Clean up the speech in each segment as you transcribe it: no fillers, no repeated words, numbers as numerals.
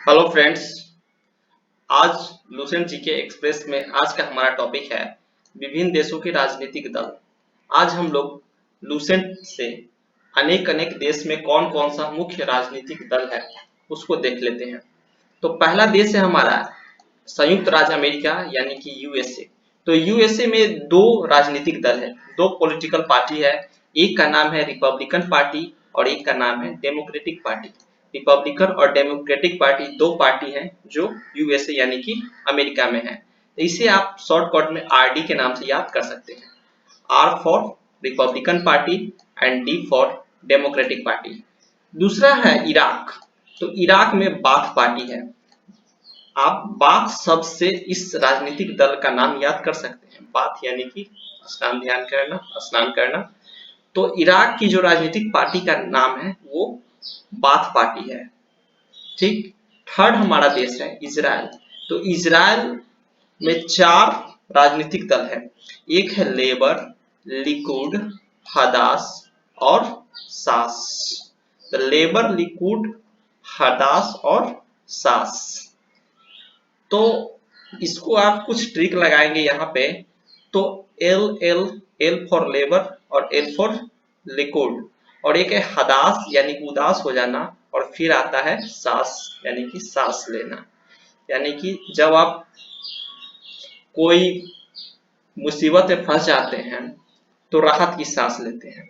Hello friends. आज Lucent GK express में आज का हमारा टॉपिक है विभिन्न देशों के राजनीतिक दल। आज हम लोग लुसेंट से अनेक अनेक देश में कौन कौन सा मुख्य राजनीतिक दल है उसको देख लेते हैं। तो पहला देश है हमारा संयुक्त राज्य अमेरिका यानी कि यूएसए। तो यूएसए में दो राजनीतिक दल है, दो पॉलिटिकल पार्टी है। एक का नाम है रिपब्लिकन पार्टी और एक का नाम है डेमोक्रेटिक पार्टी। रिपब्लिकन और डेमोक्रेटिक पार्टी दो पार्टी हैं जो यूएसए यानी कि अमेरिका में है। तो इसे आप शॉर्टकट में आरडी के नाम से याद कर सकते हैं। R for Republican party and D for Democratic party. दूसरा है इराक। तो इराक में बाथ पार्टी है। आप बाथ शब्द से इस राजनीतिक दल का नाम याद कर सकते हैं। बाथ यानी कि स्नान करना। तो इराक की जो राजनीतिक पार्टी का नाम है वो बाथ पार्टी है। ठीक। थर्ड हमारा देश है इजराइल। तो इजराइल में चार राजनीतिक दल है। एक है लेबर, लिकुड, हदास और सास। तो लेबर, लिकुड, हदास और सास। तो इसको आप कुछ ट्रिक लगाएंगे यहाँ पे। तो L L L for labour और एल फॉर लिकुड और एक है हदास यानी कि उदास हो जाना और फिर आता है सांस यानी कि सांस लेना। यानी कि जब आप कोई मुसीबत में फंस जाते हैं तो राहत की सांस लेते हैं।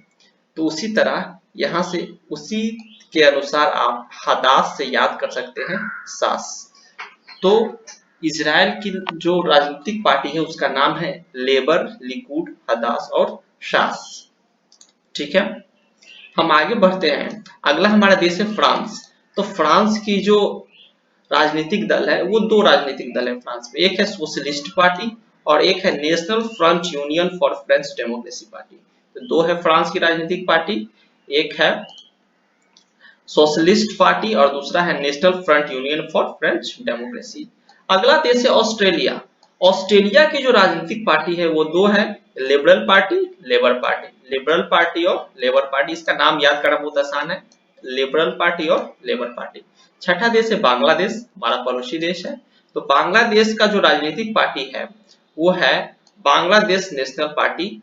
तो उसी तरह यहाँ से उसी के अनुसार आप हदास से याद कर सकते हैं सांस। तो इजराइल की जो राजनीतिक पार्टी है उसका नाम है लेबर, लिकुड, हदास और शास। ठीक है, हम आगे बढ़ते हैं। अगला हमारा देश है फ्रांस। तो फ्रांस की जो राजनीतिक दल है वो दो राजनीतिक दल है फ्रांस में। एक है सोशलिस्ट पार्टी और एक है national front union for French democracy party. तो दो है फ्रांस की राजनीतिक पार्टी, एक है सोशलिस्ट पार्टी और दूसरा है national front union for French democracy. अगला देश है ऑस्ट्रेलिया। ऑस्ट्रेलिया की जो राजनीतिक पार्टी है वो दो है, liberal party, labour party. Liberal party और लेबर पार्टी, इसका नाम याद करना बहुत आसान है, लिबरल पार्टी और लेबर पार्टी। छठा देश है बांग्लादेश, हमारा पड़ोसी देश है। तो बांग्लादेश का जो राजनीतिक पार्टी है वो है बांग्लादेश नेशनल पार्टी,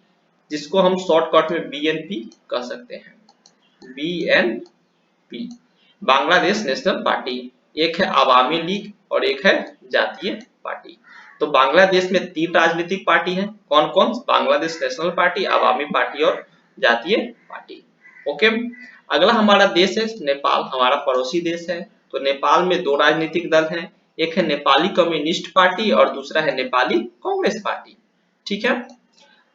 जिसको हम शॉर्टकट में बीएनपी कह सकते हैं। BNP, Bangladesh national party. एक है अवामी लीग और एक है जातीय पार्टी। तो बांग्लादेश में तीन राजनीतिक पार्टी है। कौन कौन? बांग्लादेश नेशनल पार्टी, अवामी पार्टी और जातीय पार्टी। ओके। अगला हमारा देश है नेपाल, हमारा पड़ोसी देश है। तो नेपाल में दो राजनीतिक दल हैं, एक है नेपाली कम्युनिस्ट पार्टी और दूसरा है नेपाली कांग्रेस पार्टी। ठीक है।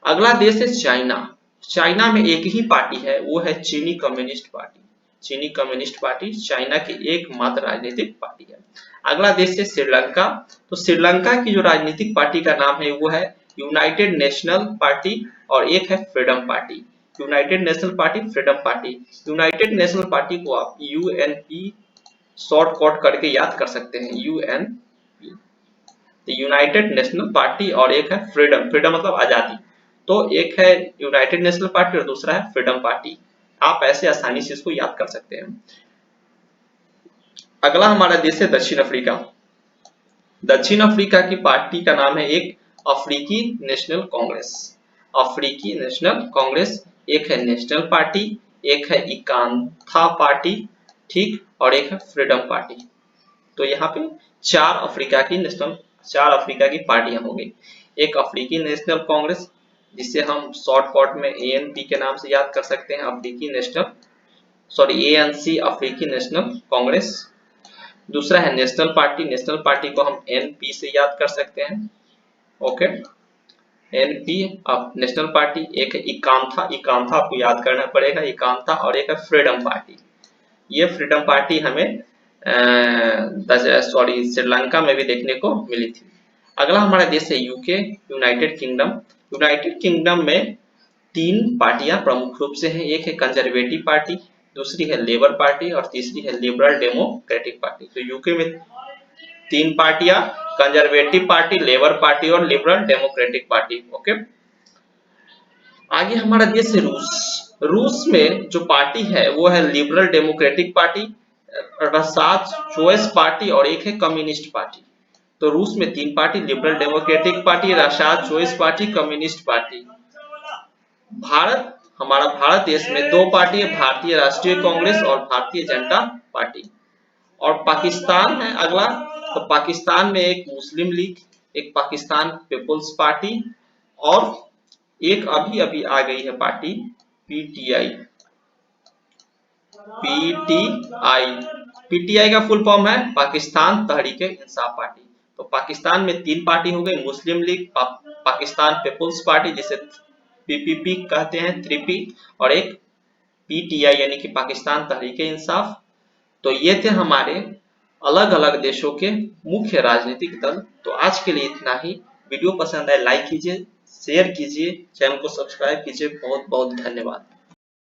अगला देश है चाइना। चाइना में एक ही पार्टी है, वो है चीनी कम्युनिस्ट पार्टी। चीनी कम्युनिस्ट पार्टी चाइना की एकमात्र राजनीतिक पार्टी है। अगला देश है श्रीलंका। तो श्रीलंका की जो राजनीतिक पार्टी का नाम है वो है यूनाइटेड नेशनल पार्टी और एक है freedom party. United national party, freedom party. United national party को आप यूएनपी शॉर्टकट करके याद कर सकते हैं, यूएनपी। यूनाइटेड नेशनल पार्टी और एक है फ्रीडम, फ्रीडम मतलब आजादी। तो एक है यूनाइटेड नेशनल पार्टी और दूसरा है फ्रीडम पार्टी। आप ऐसे आसानी से इसको याद कर सकते हैं। अगला हमारा देश है दक्षिण अफ्रीका। दक्षिण अफ्रीका की पार्टी का नाम है एक अफ्रीकी नेशनल कांग्रेस। अफ्रीकी नेशनल कांग्रेस। एक है नेशनल पार्टी, एक है इकांथा पार्टी, ठीक, और एक है फ्रीडम पार्टी। तो यहाँ पे चार अफ्रीका की पार्टियां हो गई। एक अफ्रीकी नेशनल कांग्रेस, जिसे हम शॉर्टकट में एएनपी के नाम से याद कर सकते हैं, अफ्रीकी नेशनल, सॉरी एएनसी, अफ्रीकी नेशनल कांग्रेस। दूसरा है नेशनल पार्टी, नेशनल पार्टी को हम एनपी से याद कर सकते हैं। Okay, NP national party. एक है इकांथा, इकांथा आपको याद करना पड़ेगा, इकांथा, और एक है फ्रीडम पार्टी। ये फ्रीडम पार्टी हमें सॉरी श्रीलंका में भी देखने को मिली थी। अगला हमारा देश है UK, United kingdom. United kingdom में तीन पार्टियां प्रमुख रूप से हैं। एक है कंजर्वेटिव पार्टी, दूसरी है लेबर पार्टी और तीसरी है लिबरल डेमोक्रेटिक पार्टी। तो यूके में तीन पार्टियां, कंजर्वेटिव पार्टी, लेबर पार्टी और लिबरल डेमोक्रेटिक पार्टी। ओके। आगे हमारा देश है रूस। रूस में जो पार्टी है वो है लिबरल डेमोक्रेटिक पार्टी, राष्ट्र चॉइस पार्टी और एक है कम्युनिस्ट पार्टी। तो रूस में 3 पार्टी, लिबरल डेमोक्रेटिक पार्टी, राष्ट्र चॉइस पार्टी, कम्युनिस्ट पार्टी। हमारा भारत देश में 2 पार्टी है, भारतीय राष्ट्रीय कांग्रेस और भारतीय जनता पार्टी। और पाकिस्तान है अगला, तो पाकिस्तान में एक मुस्लिम लीग, एक पाकिस्तान पीपुल्स पार्टी और एक अभी अभी आ गई है पार्टी पीटीआई। पीटीआई का फुल फॉर्म है पाकिस्तान तहरीक इंसाफ पार्टी। तो पाकिस्तान में 3 पार्टी हो गई, मुस्लिम लीग, पाकिस्तान पीपुल्स पार्टी जिसे पीपीपी कहते हैं, 3P, और एक पीटीआई यानी कि पाकिस्तान तहरीक इंसाफ। तो ये थे हमारे अलग अलग देशों के मुख्य राजनीतिक दल। तो आज के लिए इतना ही। वीडियो पसंद आए लाइक कीजिए, शेयर कीजिए, चैनल को सब्सक्राइब कीजिए। बहुत बहुत धन्यवाद।